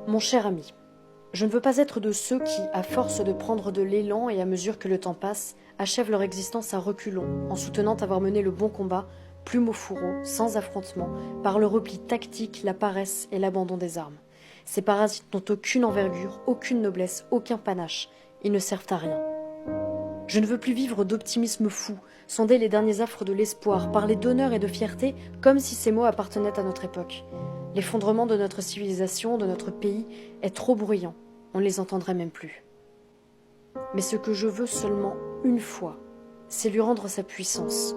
Mon cher ami, je ne veux pas être de ceux qui, à force de prendre de l'élan et à mesure que le temps passe, achèvent leur existence à reculons, en soutenant avoir mené le bon combat, plume au fourreau, sans affrontement, par le repli tactique, la paresse et l'abandon des armes. Ces parasites n'ont aucune envergure, aucune noblesse, aucun panache. Ils ne servent à rien. Je ne veux plus vivre d'optimisme fou, sonder les derniers affres de l'espoir, parler d'honneur et de fierté comme si ces mots appartenaient à notre époque. L'effondrement de notre civilisation, de notre pays, est trop bruyant. On ne les entendrait même plus. Mais ce que je veux seulement une fois, c'est lui rendre sa puissance.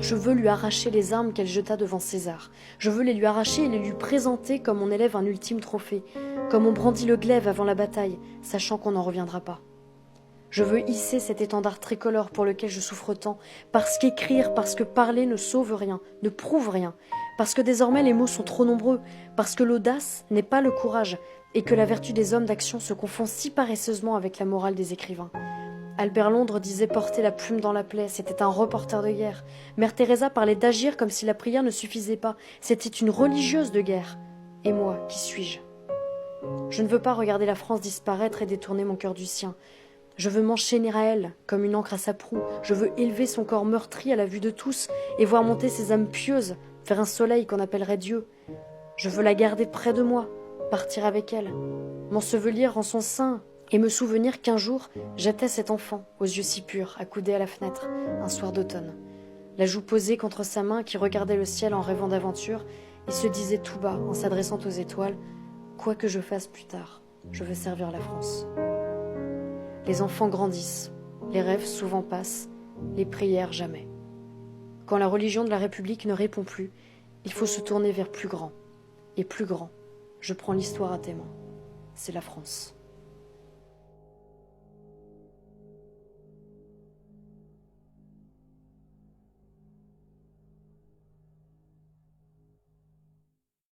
Je veux lui arracher les armes qu'elle jeta devant César. Je veux les lui arracher et les lui présenter comme on élève un ultime trophée, comme on brandit le glaive avant la bataille, sachant qu'on n'en reviendra pas. Je veux hisser cet étendard tricolore pour lequel je souffre tant, parce qu'écrire, parce que parler ne sauve rien, ne prouve rien, parce que désormais les mots sont trop nombreux, parce que l'audace n'est pas le courage, et que la vertu des hommes d'action se confond si paresseusement avec la morale des écrivains. Albert Londres disait porter la plume dans la plaie, c'était un reporter de guerre. Mère Teresa parlait d'agir comme si la prière ne suffisait pas, c'était une religieuse de guerre. Et moi, qui suis-je ? Je ne veux pas regarder la France disparaître et détourner mon cœur du sien. Je veux m'enchaîner à elle, comme une ancre à sa proue. Je veux élever son corps meurtri à la vue de tous et voir monter ses âmes pieuses vers un soleil qu'on appellerait Dieu. Je veux la garder près de moi, partir avec elle, m'ensevelir en son sein et me souvenir qu'un jour, j'étais cet enfant, aux yeux si purs, accoudé à la fenêtre, un soir d'automne. La joue posée contre sa main qui regardait le ciel en rêvant d'aventure et se disait tout bas, en s'adressant aux étoiles, « Quoi que je fasse plus tard, je veux servir la France. » Les enfants grandissent, les rêves souvent passent, les prières jamais. Quand la religion de la République ne répond plus, il faut se tourner vers plus grand. Et plus grand, je prends l'histoire à tes mains. C'est la France.